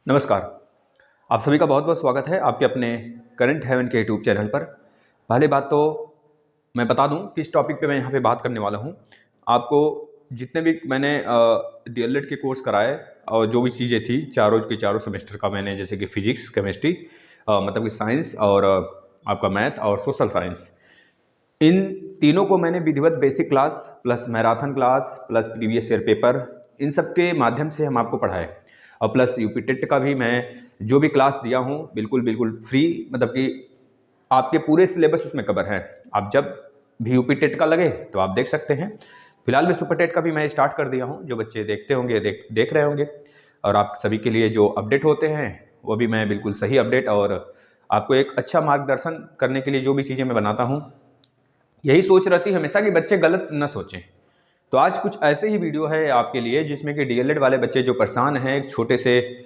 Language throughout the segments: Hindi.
नमस्कार। आप सभी का बहुत बहुत स्वागत है आपके अपने करंट हेवन के यूट्यूब चैनल पर। पहली बात तो मैं बता दूं किस टॉपिक पे मैं यहाँ पे बात करने वाला हूँ। आपको जितने भी मैंने डीएलएड के कोर्स कराए और जो भी चीज़ें थी चारों के चारों सेमेस्टर का मैंने, जैसे कि फिजिक्स, केमिस्ट्री, मतलब कि साइंस और आपका मैथ और सोशल साइंस, इन तीनों को मैंने विधिवत basic class plus marathon class plus previous year paper, इन सब के माध्यम से हम आपको पढ़ाए। और प्लस यूपी टेट का भी मैं जो भी क्लास दिया हूँ बिल्कुल बिल्कुल फ्री, मतलब कि आपके पूरे सिलेबस उसमें कवर है। आप जब भी यूपी टेट का लगे तो आप देख सकते हैं। फिलहाल में सुपर टेट का भी मैं स्टार्ट कर दिया हूँ, जो बच्चे देखते होंगे देख रहे होंगे। और आप सभी के लिए जो अपडेट होते हैं वो भी मैं बिल्कुल सही अपडेट और आपको एक अच्छा मार्गदर्शन करने के लिए जो भी चीज़ें मैं बनाता हूँ, यही सोच रहती है हमेशा कि बच्चे गलत न सोचें। तो आज कुछ ऐसे ही वीडियो है आपके लिए जिसमें कि डीएलएड वाले बच्चे जो परेशान हैं, एक छोटे से,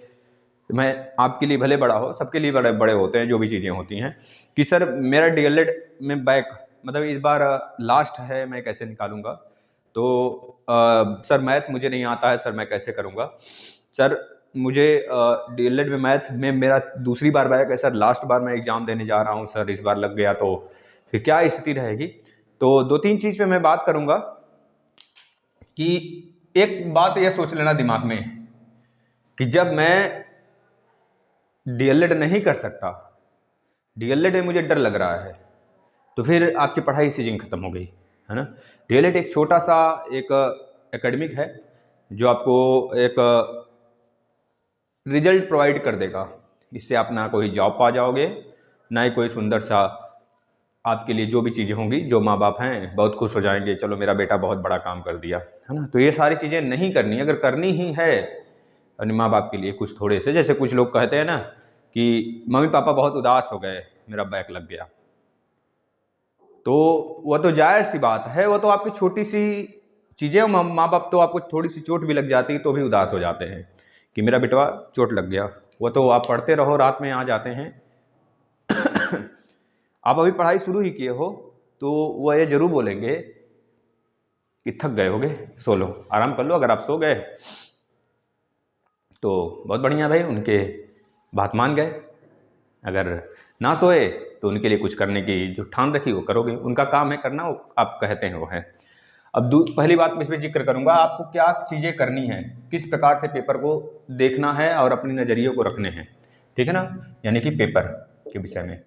मैं आपके लिए भले बड़ा हो, सबके लिए बड़े बड़े होते हैं जो भी चीज़ें होती हैं, कि सर मेरा डीएलएड में बैक, मतलब इस बार लास्ट है, मैं कैसे निकालूंगा। तो सर मैथ मुझे नहीं आता है, सर मैं कैसे करूँगा। सर मुझे डीएलएड में मैथ में मेरा दूसरी बार बैक है, सर लास्ट बार मैं एग्ज़ाम देने जा रहा हूँ, सर इस बार लग गया तो फिर क्या स्थिति रहेगी। तो दो तीन चीज़ पे मैं बात करूँगा कि एक बात यह सोच लेना दिमाग में कि जब मैं डीएलएड नहीं कर सकता, डीएलएड में मुझे डर लग रहा है, तो फिर आपकी पढ़ाई सीजन खत्म हो गई, है ना। डीएलएड एक छोटा सा एक एकेडमिक है जो आपको एक रिजल्ट प्रोवाइड कर देगा। इससे आप ना कोई जॉब पा जाओगे, ना ही कोई सुंदर सा आपके लिए जो भी चीज़ें होंगी, जो माँ बाप हैं बहुत खुश हो जाएंगे, चलो मेरा बेटा बहुत बड़ा काम कर दिया, है ना। तो ये सारी चीज़ें नहीं करनी, अगर करनी ही है अपने माँ बाप के लिए कुछ थोड़े से, जैसे कुछ लोग कहते हैं ना कि मम्मी पापा बहुत उदास हो गए मेरा बैक लग गया, तो वह तो जाहिर सी बात है, वो तो आपकी छोटी सी चीज़ें, माँ बाप तो आपको थोड़ी सी चोट भी लग जाती तो भी उदास हो जाते हैं कि मेरा बेटवा चोट लग गया। वो तो आप पढ़ते रहो, रात में आ जाते हैं। आप अभी पढ़ाई शुरू ही किए हो तो वो ये जरूर बोलेंगे कि थक गए होगे, सो लो, आराम कर लो। अगर आप सो गए तो बहुत बढ़िया भाई, उनके बात मान गए। अगर ना सोए तो उनके लिए कुछ करने की जो ठान रखी वो करोगे, उनका काम है करना, वो आप कहते हैं वो है। अब पहली बात मैं इसमें जिक्र करूंगा, आपको क्या चीज़ें करनी है, किस प्रकार से पेपर को देखना है और अपने नज़रिए को रखने हैं, ठीक है ना, यानी कि पेपर के विषय में।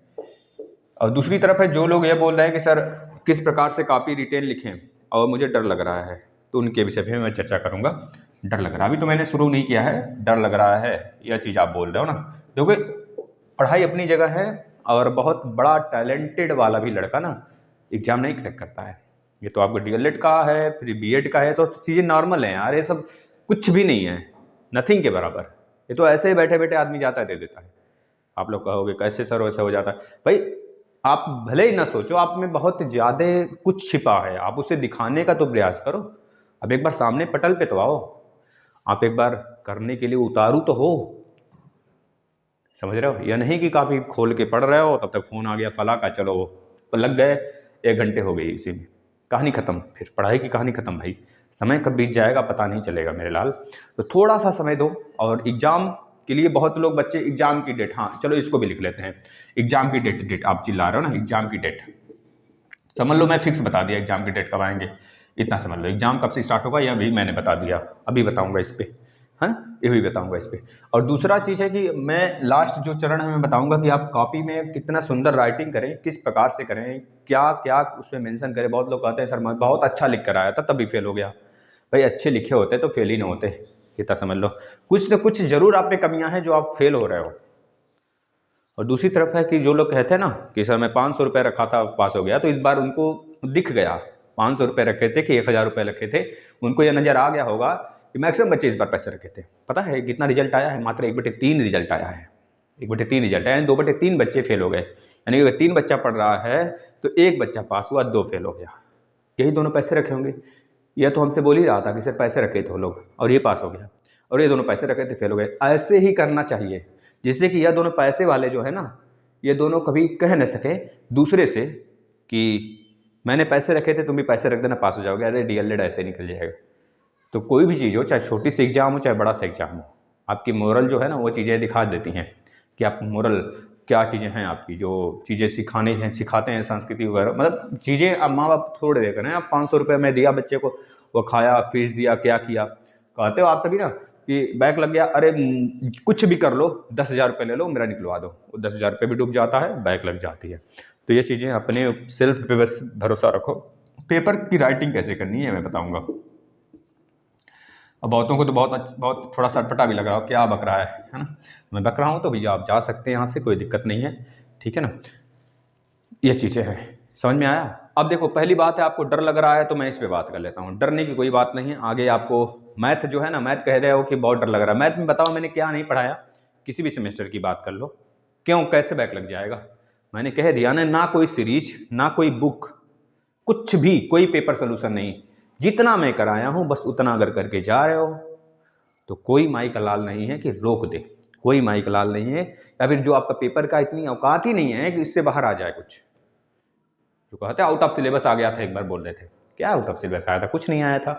और दूसरी तरफ है जो लोग ये बोल रहे हैं कि सर किस प्रकार से कॉपी रिटेन लिखें और मुझे डर लग रहा है, तो उनके विषय पे मैं चर्चा करूंगा। डर लग रहा, अभी तो मैंने शुरू नहीं किया है, डर लग रहा है यह चीज़ आप बोल रहे हो ना। देखो पढ़ाई अपनी जगह है और बहुत बड़ा टैलेंटेड वाला भी लड़का ना एग्जाम नहीं क्रैक करता है। ये तो आपको डीएलएड का है, फिर बीएड का है, तो चीज़ें नॉर्मल हैं यार, ये सब कुछ भी नहीं है, नथिंग के बराबर। ये तो ऐसे ही बैठे बैठे आदमी जाता है दे देता है। आप लोग कहोगे कैसे सर वैसे हो जाता है, भाई आप भले ही ना सोचो, आप में बहुत ज़्यादा कुछ छिपा है, आप उसे दिखाने का तो प्रयास करो। अब एक बार सामने पटल पे तो आओ, आप एक बार करने के लिए उतारू तो हो, समझ रहे हो। यह नहीं कि काफ़ी खोल के पढ़ रहे हो तब तक फ़ोन आ गया फला का, चलो तो लग गए, 1 घंटे हो गई इसी में, कहानी ख़त्म, फिर पढ़ाई की कहानी ख़त्म। भाई समय कब बीत जाएगा पता नहीं चलेगा मेरे लाल। तो थोड़ा सा समय दो। और एग्ज़ाम के लिए बहुत लोग बच्चे एग्ज़ाम की डेट, हाँ चलो इसको भी लिख लेते हैं, एग्ज़ाम की डेट आप चिल्ला रहे हो ना, एग्ज़ाम की डेट समझ लो, मैं फिक्स बता दिया एग्ज़ाम की डेट कब आएंगे, इतना समझ लो। एग्ज़ाम कब से स्टार्ट होगा यह भी मैंने बता दिया, अभी बताऊंगा इस पर, हाँ ये भी बताऊंगा इस पर। और दूसरा चीज़ है कि मैं लास्ट जो चरण है मैं बताऊंगा कि आप कॉपी में कितना सुंदर राइटिंग करें, किस प्रकार से करें, क्या क्या उसमें मेंशन करें। बहुत लोग कहते हैं सर मैं बहुत अच्छा लिख कर आया था तब भी फेल हो गया। भाई अच्छे लिखे होते तो फेल ही ना होते, इतना समझ लो। कुछ न कुछ जरूर आप में कमियां हैं जो आप फेल हो रहे हो। और दूसरी तरफ है कि जो लोग कहते हैं ना कि सर मैं 500 रुपये रखा था पास हो गया, तो इस बार उनको दिख गया 500 रुपये रखे थे कि 1000 रुपये रखे थे, उनको यह नज़र आ गया होगा कि मैक्सिमम बच्चे इस बार पैसे रखे थे। पता है कितना रिजल्ट आया है, मात्र 1/3 रिजल्ट आया है, 1/3 रिजल्ट आया, 2/3 बच्चे फेल हो गए। यानी कि अगर 3 बच्चा पढ़ रहा है तो 1 बच्चा पास हुआ, 2 फेल हो गया। यही दोनों पैसे रखे होंगे। यह तो हमसे बोल ही रहा था कि सर पैसे रखे थे वो लोग और ये पास हो गया, और ये दोनों पैसे रखे थे फेल हो गए। ऐसे ही करना चाहिए जिससे कि यह दोनों पैसे वाले जो है ना, ये दोनों कभी कह न सके दूसरे से कि मैंने पैसे रखे थे तुम भी पैसे रख देना पास हो जाओगे। अरे डीएलएड ऐसे निकल जाएगा। तो कोई भी चीज़ हो, चाहे छोटी सी एग्जाम हो चाहे बड़ा सा एग्जाम हो, आपकी मोरल जो है ना वो चीज़ें दिखा देती हैं कि आप मोरल क्या चीज़ें हैं आपकी, जो चीज़ें सिखाने हैं सिखाते हैं संस्कृति वगैरह, मतलब चीज़ें अब माँ बाप थोड़े देख रहे हैं। आप 500 रुपये में दिया बच्चे को, वो खाया, फीस दिया, क्या किया। कहते हो आप सभी ना कि बैक लग गया, अरे कुछ भी कर लो, 10,000 रुपये ले लो, मेरा निकलवा दो, वो 10,000 रुपये भी डूब जाता है, बैक लग जाती है। तो ये चीज़ें अपने सेल्फ पे बस भरोसा रखो। पेपर की राइटिंग कैसे करनी है मैं बताऊँगा। अब बहुतों को तो बहुत थोड़ा सा अटपटा भी लग रहा हो, क्या बक रहा है ना। मैं बक रहा हूँ तो भैया आप जा सकते हैं यहाँ से, कोई दिक्कत नहीं है, ठीक है ना। ये चीज़ें हैं, समझ में आया। अब देखो पहली बात है, आपको डर लग रहा है तो मैं इस पे बात कर लेता हूँ। डरने की कोई बात नहीं है। आगे आपको मैथ जो है ना, मैथ कह रहे हो कि बहुत डर लग रहा है, मैथ में बताओ मैंने क्या नहीं पढ़ाया। किसी भी सेमेस्टर की बात कर लो, क्यों कैसे बैक लग जाएगा। मैंने कह दिया ना कोई सीरीज, ना कोई बुक, कुछ भी, कोई पेपर सोल्यूशन नहीं। जितना मैं कराया हूँ बस उतना अगर करके जा रहे हो तो कोई माई का लाल नहीं है कि रोक दे, कोई माई का लाल नहीं है। या फिर जो आपका पेपर का इतनी औकात ही नहीं है कि इससे बाहर आ जाए कुछ। जो कहते हैं आउट ऑफ सिलेबस आ गया था, एक बार बोल रहे थे, क्या आउट ऑफ सिलेबस आया था, कुछ नहीं आया था।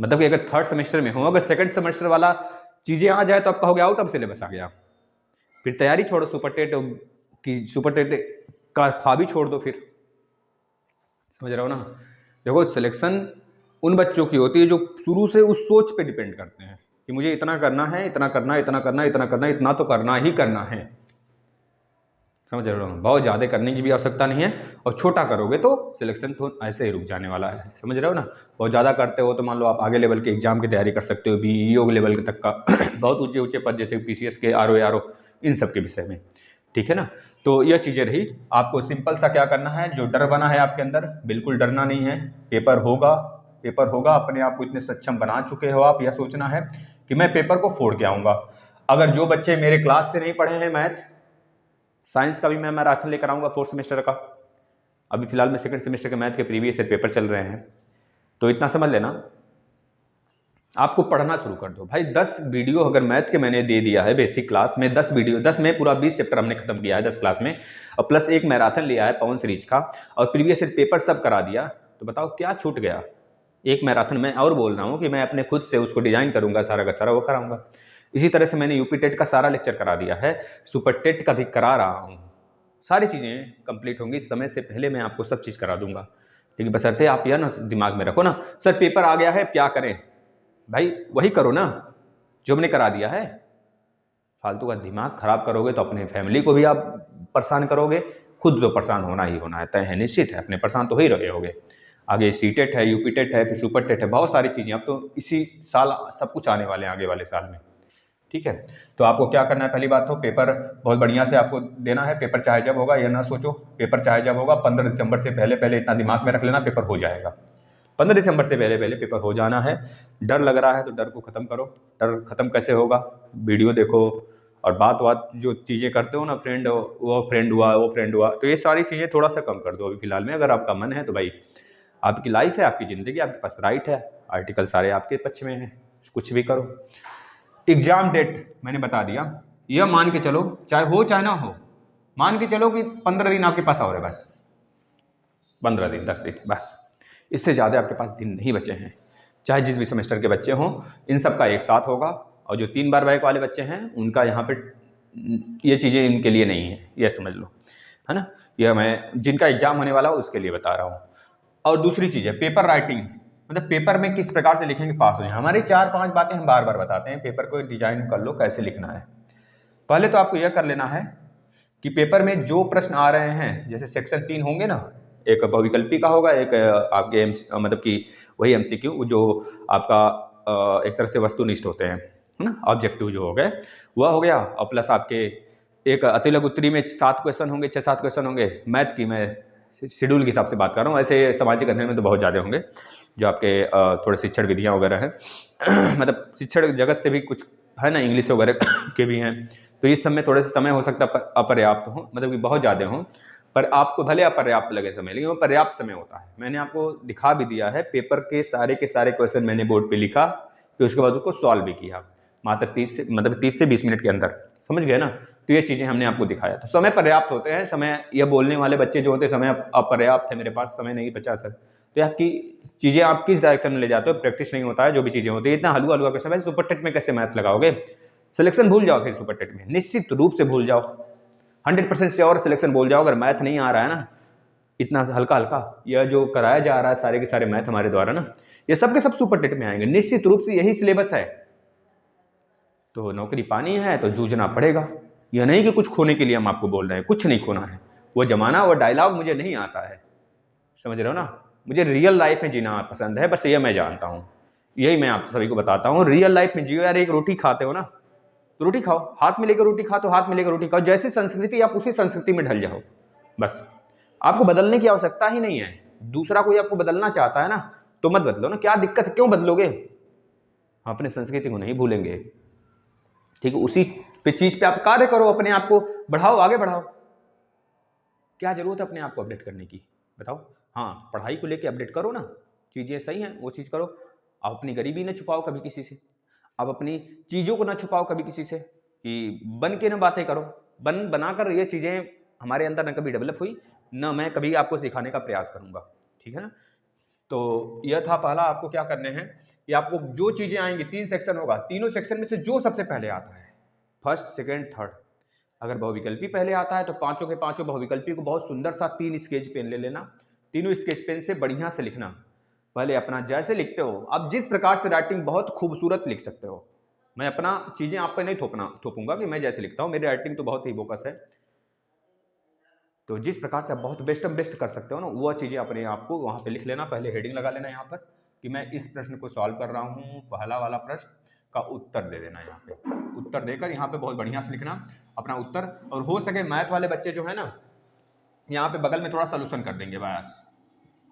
मतलब कि अगर थर्ड सेमेस्टर में हो, अगर सेकंड सेमेस्टर वाला चीजें आ जाए तो आप कहोगे आउट ऑफ सिलेबस आ गया। फिर तैयारी छोड़ो, सुपर टेट की, सुपर टेट का ख्वाब ही छोड़ दो फिर। समझ रहे हो ना। देखो सिलेक्शन उन बच्चों की होती है जो शुरू से उस सोच पे डिपेंड करते हैं कि मुझे इतना करना है, इतना करना है, इतना करना है, इतना करना है, इतना तो करना ही करना है। समझ रहे हो, बहुत ज़्यादा करने की भी आवश्यकता नहीं है। और छोटा करोगे तो सिलेक्शन तो ऐसे ही रुक जाने वाला है। समझ रहे हो ना। बहुत ज़्यादा करते हो तो मान लो आप आगे लेवल के एग्जाम की तैयारी कर सकते हो, बीईओ लेवल तक का बहुत ऊंचे ऊंचे पद, जैसे पीसीएस के, आरओ इन सब के विषय में, ठीक है ना। तो यह चीज़ें रही। आपको सिंपल सा क्या करना है, जो डर बना है आपके अंदर, बिल्कुल डरना नहीं है। पेपर होगा, पेपर होगा। अपने आप को इतने सक्षम बना चुके हो आप, यह सोचना है कि मैं पेपर को फोड़ के आऊँगा। अगर जो बच्चे मेरे क्लास से नहीं पढ़े हैं मैथ, साइंस का भी मैं मैराथन लेकर आऊँगा फोर्थ सेमेस्टर का। अभी फिलहाल में सेकंड सेमेस्टर के मैथ के प्रीवियस ईयर पेपर चल रहे हैं, तो इतना समझ लेना। आपको पढ़ना शुरू कर दो भाई। 10 वीडियो अगर मैथ के मैंने दे दिया है बेसिक क्लास में, 10 वीडियो, 10 में पूरा 20 चैप्टर हमने खत्म किया है 10 क्लास में, और प्लस एक मैराथन लिया है पवन सीरीज का, और प्रीवियस ईयर पेपर सब करा दिया, तो बताओ क्या छूट गया। एक मैराथन में और बोल रहा हूँ कि मैं अपने खुद से उसको डिजाइन करूंगा, सारा का सारा वो कराऊंगा। इसी तरह से मैंने यूपी टेट का सारा लेक्चर करा दिया है, सुपर टेट का भी करा रहा हूँ। सारी चीज़ें कंप्लीट होंगी, समय से पहले मैं आपको सब चीज़ करा दूंगा। ठीक है, बशर्ते आप यह ना दिमाग में रखो ना, सर पेपर आ गया है क्या करें। भाई वही करो ना जो हमने करा दिया है। फालतू का दिमाग खराब करोगे तो अपने फैमिली को भी आप परेशान करोगे, खुद तो परेशान होना ही होना है, तय है, निश्चित है, अपने परेशान तो ही रहे होगे। आगे सी टेट है, यूपी टेट है, फिर सुपर टेट है, बहुत सारी चीज़ें। अब तो इसी साल सब कुछ आने वाले हैं आगे वाले साल में, ठीक है। तो आपको क्या करना है, पहली बात तो पेपर बहुत बढ़िया से आपको देना है। पेपर चाहे जब होगा, यह ना सोचो पेपर चाहे जब होगा, 15 दिसंबर से पहले पहले इतना दिमाग में रख लेना, पेपर हो जाएगा। 15 दिसंबर से पहले पहले पेपर हो जाना है। डर लग रहा है तो डर को ख़त्म करो। डर ख़त्म कैसे होगा, वीडियो देखो, और बात जो चीज़ें करते हो ना, फ्रेंड वो फ्रेंड हुआ, वो फ्रेंड हुआ, तो ये सारी चीज़ें थोड़ा सा कम कर दो अभी फिलहाल में। अगर आपका मन है तो भाई, आपकी लाइफ है, आपकी ज़िंदगी, आपके पास राइट है, आर्टिकल सारे आपके पक्ष में हैं, कुछ भी करो। एग्जाम डेट मैंने बता दिया, यह मान के चलो, चाहे हो चाहे ना हो, मान के चलो कि 15 दिन आपके पास और है, बस 15 दिन 10 दिन, बस इससे ज़्यादा आपके पास दिन नहीं बचे हैं। चाहे जिस भी सेमेस्टर के बच्चे हों, इन सब का एक साथ होगा। और जो 3 बार बैक वाले बच्चे हैं उनका यहाँ पे ये चीज़ें इनके लिए नहीं है, यह समझ लो, है ना। यह मैं जिनका एग्जाम होने वाला हो उसके लिए बता रहा हूँ। और दूसरी चीज़ है पेपर राइटिंग, मतलब पेपर में किस प्रकार से लिखेंगे पास हो जाए। हमारी 4-5 बातें हम बार बार बताते हैं, पेपर को डिजाइन कर लो कैसे लिखना है। पहले तो आपको यह कर लेना है कि पेपर में जो प्रश्न आ रहे हैं, जैसे सेक्शन 3 होंगे ना, एक बहुविकल्पी का होगा, एक आपके मतलब कि वही एमसीक्यू जो आपका एक तरह से वस्तुनिष्ठ होते हैं, है ना, ऑब्जेक्टिव जो हो गए वह हो गया। और प्लस आपके एक अतिलघु उत्तरी में 7 क्वेश्चन होंगे, 6-7 क्वेश्चन होंगे। मैथ की मैं शेड्यूल के हिसाब से बात कर रहा हूँ, ऐसे सामाजिक अध्ययन में तो बहुत ज़्यादा होंगे जो आपके थोड़े शिक्षण विधियाँ वगैरह हैं मतलब शिक्षण जगत से भी कुछ है ना, इंग्लिश वगैरह के भी हैं। तो इस सब में थोड़े से समय हो सकता है अपर्याप्त हो, मतलब कि बहुत ज़्यादा हो, पर आपको भले अपर्याप्त लगे समय, लेकिन वो पर्याप्त समय होता है। मैंने आपको दिखा भी दिया है, पेपर के सारे क्वेश्चन मैंने बोर्ड पे लिखा, फिर उसके बाद उसको सॉल्व भी किया, मात्र 30 से 20 मिनट के अंदर, समझ गए ना। तो ये चीज़ें हमने आपको दिखाया, तो समय पर्याप्त होते हैं। समय यह बोलने वाले बच्चे जो होते हैं समय अपर्याप्त है, मेरे पास समय नहीं बचा सर, तो आपकी चीज़ें आप किस डायरेक्शन में ले जाते हो, प्रैक्टिस नहीं होता है, जो भी चीज़ें होती है इतना हलवा हलवा कैसे, वैसे सुपर टेट में कैसे मैथ लगाओगे, सिलेक्शन भूल जाओ फिर सुपर टेट में, निश्चित रूप से भूल जाओ, 100% श्योर सिलेक्शन भूल जाओ। अगर मैथ नहीं आ रहा है ना, इतना हल्का हल्का यह जो कराया जा रहा है सारे के सारे मैथ हमारे द्वारा ना, ये सब के सब सुपर टेट में आएंगे, निश्चित रूप से यही सिलेबस है। तो नौकरी पानी है तो जूझना पड़ेगा, यह नहीं कि कुछ खोने के लिए हम आपको बोल रहे हैं, कुछ नहीं खोना है। वो जमाना वो डायलॉग मुझे नहीं आता है, समझ रहे हो ना, मुझे रियल लाइफ में जीना पसंद है, बस ये मैं जानता हूँ, यही मैं आप सभी को बताता हूँ। रियल लाइफ में जियो यार, एक रोटी खाते हो ना तो रोटी खाओ, हाथ में लेकर रोटी खाओ तो हाथ में लेकर रोटी खाओ, जैसी संस्कृति आप उसी संस्कृति में ढल जाओ, बस। आपको बदलने की आवश्यकता ही नहीं है, दूसरा कोई आपको बदलना चाहता है ना तो मत बदलो ना, क्या दिक्कत है, क्यों बदलोगे, अपने संस्कृति को नहीं भूलेंगे, ठीक है, उसी पे चीज पे आप कार्य करो, अपने आप को बढ़ाओ, आगे बढ़ाओ, क्या जरूरत है अपने आप को अपडेट करने की, बताओ। हाँ, पढ़ाई को लेके अपडेट करो ना, चीजें सही हैं वो चीज करो, आप अपनी गरीबी ना छुपाओ कभी किसी से, आप अपनी चीजों को ना छुपाओ कभी किसी से, कि बन के ना बातें करो, बनाकर ये चीजें हमारे अंदर ना कभी डेवलप हुई ना मैं कभी आपको सिखाने का प्रयास करूंगा, ठीक है ना। तो यह था पहला, आपको क्या करने हैं कि आपको जो चीजें आएंगी, 3 सेक्शन होगा, तीनों सेक्शन में से जो सबसे पहले आता है, फर्स्ट सेकेंड थर्ड, अगर बहुविकल्पी पहले आता है तो पांचों के पांचों बहुविकल्पी को बहुत सुंदर सा 3 स्केच पेन ले लेना, तीनों स्केच पेन से बढ़िया से लिखना, पहले अपना जैसे लिखते हो आप जिस प्रकार से राइटिंग बहुत खूबसूरत लिख सकते हो, मैं अपना चीजें आप पे नहीं थोपूंगा कि मैं जैसे लिखता हूँ, मेरी राइटिंग तो बहुत ही बोकस है, तो जिस प्रकार से आप बहुत बेस्ट कर सकते हो ना, वह चीज़ें अपने आप को वहाँ पे लिख लेना, पहले हेडिंग लगा लेना यहाँ पर कि मैं इस प्रश्न को सॉल्व कर रहा हूँ, पहला वाला प्रश्न का उत्तर दे देना, यहाँ पे उत्तर देकर यहाँ पे बहुत बढ़िया से लिखना अपना उत्तर, और हो सके मैथ वाले बच्चे जो है ना, यहाँ पे बगल में थोड़ा सोल्यूशन कर देंगे, बस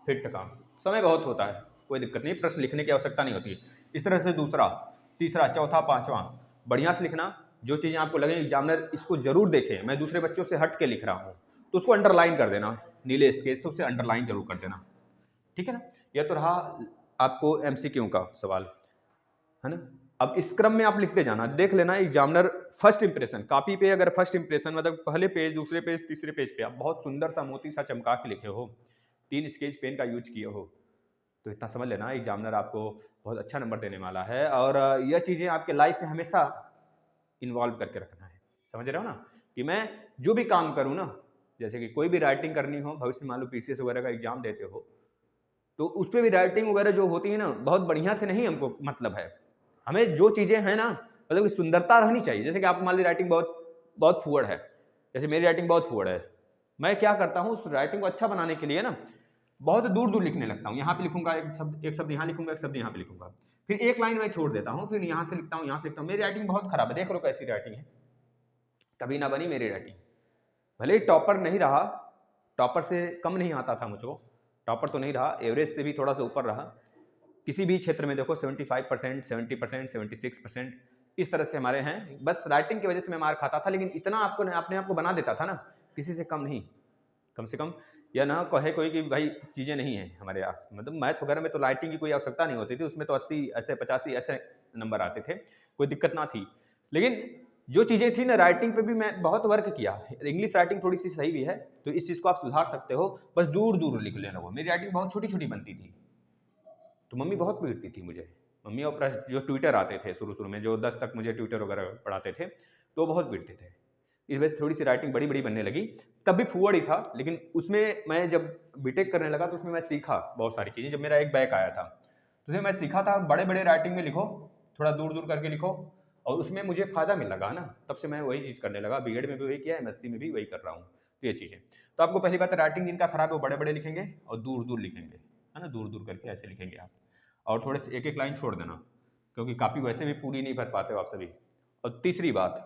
फिट काम, समय बहुत होता है, कोई दिक्कत नहीं, प्रश्न लिखने की आवश्यकता नहीं होती। इस तरह से दूसरा, तीसरा, चौथा, पांचवा बढ़िया से लिखना, जो चीज़ें आपको लगे एग्जामिनर इसको जरूर देखे, मैं दूसरे बच्चों से हट के लिख रहा हूँ, तो उसको अंडरलाइन कर देना, नीले स्केच से उसे अंडरलाइन जरूर कर देना, ठीक है ना। यह तो रहा आपको एमसीक्यू का सवाल, है ना। अब इस क्रम में आप लिखते जाना, देख लेना एग्जामिनर फर्स्ट इंप्रेशन, कॉपी पे अगर फर्स्ट इंप्रेशन मतलब पहले पेज, दूसरे पेज, तीसरे पेज पे आप बहुत सुंदर सा मोती सा चमका के लिखे हो, 3 स्केच पेन का यूज किए हो, तो इतना समझ लेना एग्जामिनर आपको बहुत अच्छा नंबर देने वाला है, और यह चीज़ें आपके लाइफ में हमेशा इन्वॉल्व करके रखना है, समझ रहे हो ना, कि मैं जो भी काम करूँ ना, जैसे कि कोई भी राइटिंग करनी हो, भविष्य मान लो पीसीएस वगैरह का एग्जाम देते हो, तो उस पर भी राइटिंग वगैरह जो होती है ना, बहुत बढ़िया से नहीं हमको मतलब है, हमें जो चीज़ें हैं ना, मतलब कि सुंदरता रहनी चाहिए, जैसे कि आप मान ली राइटिंग बहुत बहुत फुअड़ है, जैसे मेरी राइटिंग बहुत फुअड़ है, मैं क्या करता हूँ उस राइटिंग को अच्छा बनाने के लिए ना, बहुत दूर दूर लिखने लगता हूँ, यहाँ पे लिखूंगा एक शब्द यहाँ लिखूंगा, एक शब्द यहाँ पे लिखूंगा, फिर एक लाइन में छोड़ देता हूँ, फिर यहाँ से लिखता हूँ, यहाँ से लिखता हूँ, मेरी राइटिंग बहुत खराब है, देख लो कैसी राइटिंग है, कभी ना बनी मेरी राइटिंग, भले ही टॉपर नहीं रहा, टॉपर से कम नहीं आता था मुझको, टॉपर तो नहीं रहा, एवरेज से भी थोड़ा सा ऊपर रहा, किसी भी क्षेत्र में देखो 75%, 70%, 76% इस तरह से हमारे हैं, बस राइटिंग की वजह से मैं मार खाता था, लेकिन इतना आपको अपने आप को बना देता था ना, किसी से कम नहीं, कम से कम या ना कहे कोई कि भाई चीज़ें नहीं हैं हमारे पास, मतलब मैथ वगैरह में तो राइटिंग की कोई आवश्यकता नहीं होती थी, उसमें तो 80 ऐसे 85 ऐसे नंबर आते थे, कोई दिक्कत ना थी, लेकिन जो चीज़ें थी ना राइटिंग पे भी मैं बहुत वर्क किया, इंग्लिश राइटिंग थोड़ी सी सही भी है, तो इस चीज़ को आप सुधार सकते हो, बस दूर दूर लिख लेना, वो मेरी राइटिंग बहुत छोटी छोटी बनती थी, तो मम्मी बहुत पीटती थी मुझे, मम्मी और प्लस जो ट्विटर आते थे शुरू शुरू में, जो 10 तक मुझे ट्विटर वगैरह पढ़ाते थे, तो बहुत पीटते थे, इस वजह से थोड़ी सी राइटिंग बड़ी बड़ी बनने लगी, तब भी फुअड़ ही था, लेकिन उसमें मैं जब बीटेक करने लगा तो उसमें मैं सीखा बहुत सारी चीज़ें, जब मेरा एक बैक आया था तो उसमें मैं सीखा था बड़े बड़े राइटिंग में लिखो, थोड़ा दूर दूर करके लिखो, और उसमें मुझे फ़ायदा मिल लगा ना, तब से मैं वही चीज़ करने लगा, बीएड में भी वही किया, एमएससी में भी वही कर रहा हूँ, तो ये चीज़ें, तो आपको पहली बात राइटिंग जिनका खराब है वो बड़े बड़े लिखेंगे और दूर दूर लिखेंगे, है ना, दूर दूर करके ऐसे लिखेंगे आप, और थोड़े से एक एक लाइन छोड़ देना, क्योंकि कापी वैसे भी पूरी नहीं भर पाते हो आप सभी। और तीसरी बात,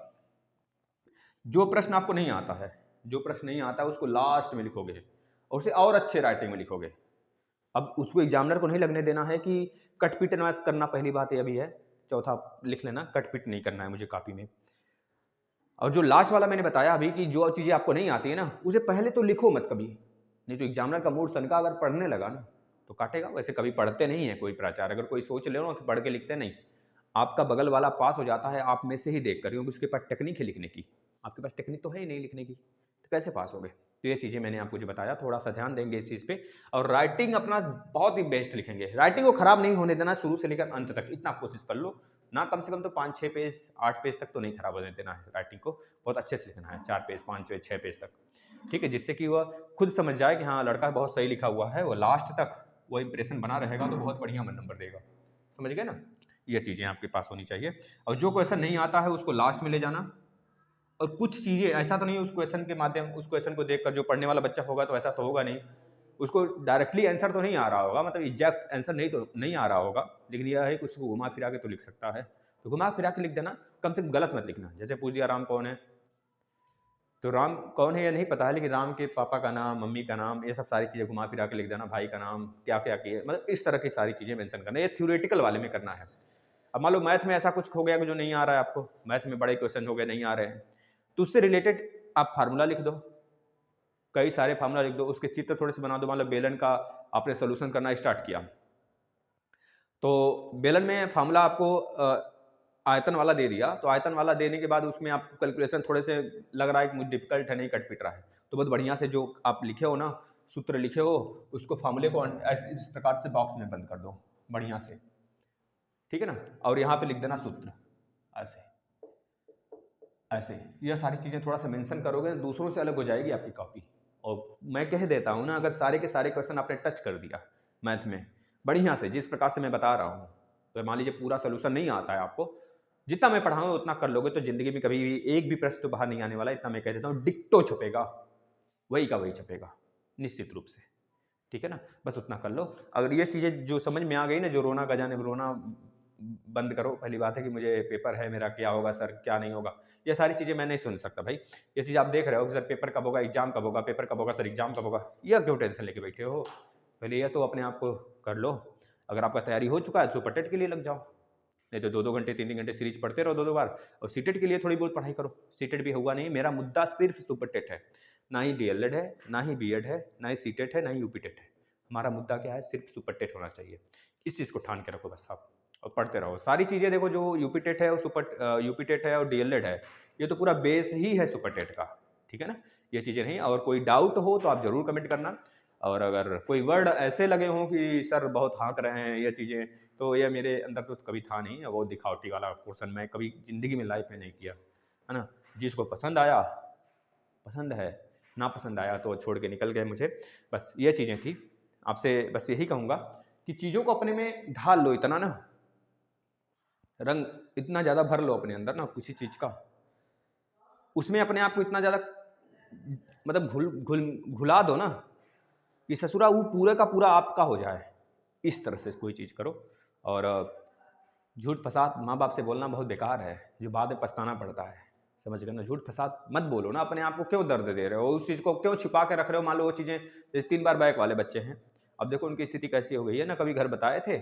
जो प्रश्न आपको नहीं आता है, जो प्रश्न नहीं आता है उसको लास्ट में लिखोगे और उसे और अच्छे राइटिंग में लिखोगे, अब उसको एग्जामिनर को नहीं लगने देना है कि कटपिट ना करना, पहली बात यह भी है, चौथा लिख लेना कटपिट नहीं करना है मुझे कॉपी में, और जो लास्ट वाला मैंने बताया अभी कि जो चीज़ें आपको नहीं आती है ना, उसे पहले तो लिखो मत कभी, नहीं तो एग्जामिनर का मूड सनका अगर पढ़ने लगा ना तो काटेगा, वैसे कभी पढ़ते नहीं है कोई प्राचार्य, अगर कोई सोच ले ना कि पढ़ के लिखते नहीं, आपका बगल वाला पास हो जाता है आप में से ही देख कर, क्योंकि उसके पास टेक्निक है लिखने की, आपके पास टेक्निक तो है ही नहीं लिखने की, तो कैसे पास हो गए, तो ये चीज़ें मैंने आपको जो बताया, थोड़ा सा ध्यान देंगे इस चीज़ पे। और राइटिंग अपना बहुत ही बेस्ट लिखेंगे, राइटिंग को खराब नहीं होने देना शुरू से लेकर अंत तक, इतना आप कोशिश कर लो ना। कम से कम तो 5-6 पेज 8 पेज तक तो नहीं खराब होने देना है, राइटिंग को बहुत अच्छे से लिखना है, 4 पेज 5 पेज 6 पेज तक, ठीक है, जिससे कि वह खुद समझ जाए कि हाँ लड़का बहुत सही लिखा हुआ है, वो लास्ट तक वो इंप्रेशन बना रहेगा तो बहुत बढ़िया नंबर देगा। समझ गए ना, ये चीज़ें आपके पास होनी चाहिए। और जो क्वेश्चन नहीं आता है उसको लास्ट में ले जाना। और कुछ चीज़ें ऐसा तो नहीं उस क्वेश्चन के माध्यम, उस क्वेश्चन को देखकर जो पढ़ने वाला बच्चा होगा तो ऐसा तो होगा नहीं, उसको डायरेक्टली आंसर तो नहीं आ रहा होगा, मतलब एग्जैक्ट आंसर नहीं आ रहा होगा, लेकिन यह है कि उसको घुमा फिरा के तो लिख सकता है, तो घुमा फिरा के लिख देना, कम से कम गलत मत लिखना। जैसे पूछ दिया राम कौन है, तो राम कौन है या नहीं पता है, लेकिन राम के पापा का नाम, मम्मी का नाम, ये सब सारी चीज़ें घुमा फिरा के लिख देना, भाई का नाम, क्या क्या किए, मतलब इस तरह की सारी चीज़ें मेंशन करना। ये थ्योरेटिकल वाले में करना है। अब मान लो मैथ में ऐसा कुछ हो गया कि जो नहीं आ रहा है आपको, मैथ में बड़े क्वेश्चन हो गए नहीं आ रहे हैं, तो उससे रिलेटेड आप फार्मूला लिख दो, कई सारे फार्मूला लिख दो, उसके चित्र थोड़े से बना दो। मान लो बेलन का आपने सोल्यूशन करना स्टार्ट किया, तो बेलन में फार्मूला आपको आयतन वाला दे दिया, तो आयतन वाला देने के बाद उसमें आपको कैलकुलेशन थोड़े से लग रहा है कि मुझे डिफिकल्ट है, नहीं कट पिट रहा है, तो बहुत बढ़िया से जो आप लिखे हो ना, सूत्र लिखे हो, उसको फार्मूले को इस प्रकार से बॉक्स में बंद कर दो बढ़िया से, ठीक है ना। और यहाँ पे लिख देना सूत्र, ऐसे ऐसे, यह सारी चीज़ें थोड़ा सा मेंशन करोगे, दूसरों से अलग हो जाएगी आपकी कॉपी। और मैं कह देता हूँ ना, अगर सारे के सारे क्वेश्चन आपने टच कर दिया मैथ में बढ़िया से, जिस प्रकार से मैं बता रहा हूँ, तो मान लीजिए पूरा सोल्यूशन नहीं आता है आपको, जितना मैं पढ़ाऊँ उतना कर लोगे तो जिंदगी में कभी भी एक भी प्रश्न तो बाहर नहीं आने वाला, इतना मैं कह देता हूँ। डिक्टो छपेगा, वही का वही छपेगा निश्चित रूप से, ठीक है ना। बस उतना कर लो। अगर ये चीज़ें जो समझ में आ गई ना, जो रोना गजाने रोना बंद करो। पहली बात है कि मुझे पेपर है, मेरा क्या होगा सर, क्या नहीं होगा, ये सारी चीज़ें मैं नहीं सुन सकता भाई। ये चीज़ आप देख रहे हो कि सर पेपर कब होगा, एग्जाम कब होगा, पेपर कब होगा सर, एग्जाम कब होगा, यह क्यों टेंशन लेके बैठे हो। पहले यह तो अपने आप को कर लो। अगर आपका तैयारी हो चुका है तो सुपर टेट के लिए लग जाओ, नहीं तो 2-2 घंटे 3-3 घंटे सीरीज पढ़ते रहो 2-2 बार। और सीटेट के लिए थोड़ी बहुत पढ़ाई करो, सीटेट भी होगा नहीं। मेरा मुद्दा सिर्फ सुपर टेट है, ना ही डीएलएड है, ना ही बीएड है, ना ही सीटेट है, ना ही यूपी टेट है। हमारा मुद्दा क्या है, सिर्फ सुपर टेट होना चाहिए। इस चीज़ को ठान के रखो बस आप, और पढ़ते रहो सारी चीज़ें। देखो जो यूपी टेट है और यूपी टेट है और डीएलएड है, ये तो पूरा बेस ही है सुपर टेट का, ठीक है ना। ये चीज़ें नहीं, और कोई डाउट हो तो आप जरूर कमेंट करना। और अगर कोई वर्ड ऐसे लगे हों कि सर बहुत हाँक रहे हैं ये चीज़ें, तो ये मेरे अंदर तो कभी था नहीं, वो दिखावटी वाला पोर्शन मैं कभी ज़िंदगी में लाइफ में नहीं किया, है ना। जिसको पसंद आया पसंद है, ना पसंद आया तो छोड़ के निकल गए मुझे। बस ये चीज़ें थी। आपसे बस यही कहूँगा कि चीज़ों को अपने में ढाल लो, इतना ना रंग इतना ज़्यादा भर लो अपने अंदर ना किसी चीज़ का, उसमें अपने आप को इतना ज़्यादा मतलब घुला दो ना कि ससुरा वो पूरे का पूरा आपका हो जाए। इस तरह से कोई चीज़ करो। और झूठ फसाद माँ बाप से बोलना बहुत बेकार है, जो बाद में पछताना पड़ता है, समझ गए ना। झूठ फसाद मत बोलो ना, अपने आप को क्यों दर्द दे रहे हो, उस चीज़ को क्यों छिपा के रख रहे हो। मान लो वो चीज़ें, जैसे 3 बार बैक वाले बच्चे हैं, अब देखो उनकी स्थिति कैसी हो गई है ना। कभी घर बताए थे,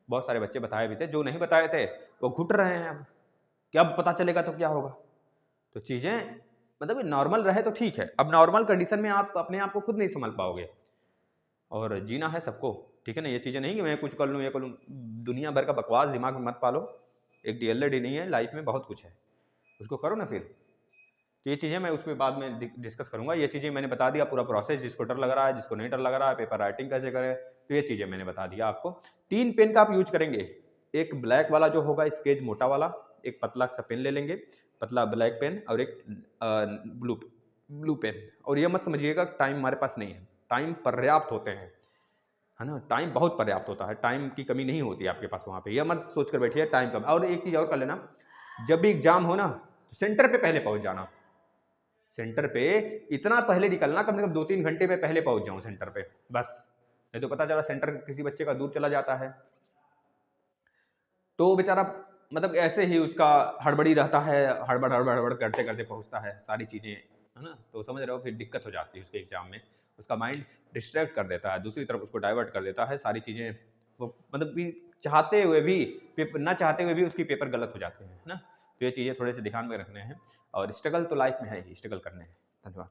बहुत सारे बच्चे बताए भी थे, जो नहीं बताए थे वो घुट रहे हैं अब कि अब पता चलेगा तो क्या होगा। तो चीज़ें मतलब नॉर्मल रहे तो ठीक है, अब नॉर्मल कंडीशन में आप अपने आप को खुद नहीं संभाल पाओगे। और जीना है सबको, ठीक है ना। ये चीज़ें नहीं कि मैं कुछ कर लूँ ये कर लूँ, दुनिया भर का बकवास दिमाग में मत पालो। एक डीएलएड ही नहीं है, लाइफ में बहुत कुछ है, उसको करो ना फिर। तो ये चीज़ें मैं उसमें बाद में डिस्कस करूँगा। ये चीज़ें मैंने बता दिया पूरा प्रोसेस, जिसको डर लग रहा है, जिसको नहीं डर लग रहा है, पेपर राइटिंग कैसे करें, तो ये चीज़ें मैंने बता दिया आपको। 3 पेन का आप यूज करेंगे, एक ब्लैक वाला जो होगा स्केच मोटा वाला, एक पतला सा पेन ले लेंगे, पतला ब्लैक पेन, और एक ब्लू पेन। और ये मत समझिएगा टाइम हमारे पास नहीं है, टाइम पर्याप्त होते हैं, है ना। टाइम बहुत पर्याप्त होता है, टाइम की कमी नहीं होती आपके पास वहाँ पे। यह मत सोच कर बैठिए टाइम कम। और एक चीज़ और कर लेना, जब भी एग्जाम हो ना तो सेंटर पे पहले पहुँच जाना। सेंटर पे इतना पहले निकलना, कम से कम 2-3 घंटे में पहले पहुँच जाऊँ सेंटर पे, बस। नहीं तो पता चला सेंटर किसी बच्चे का दूर चला जाता है, तो बेचारा मतलब ऐसे ही उसका हड़बड़ी रहता है, हड़बड़ हड़बड़ हड़बड़ करते करते पहुँचता है सारी चीज़ें, है ना। तो समझ रहे हो, फिर दिक्कत हो जाती है उसके एग्जाम में। उसका माइंड डिस्ट्रैक्ट कर देता है, दूसरी तरफ उसको डाइवर्ट कर देता है, सारी चीज़ें वो मतलब भी चाहते हुए भी, पेपर ना चाहते हुए भी उसकी पेपर गलत हो जाते हैं, है ना। तो ये चीज़ें थोड़े से ध्यान में रखने हैं, और स्ट्रगल तो लाइफ में है ही, स्ट्रगल करने हैं। धन्यवाद।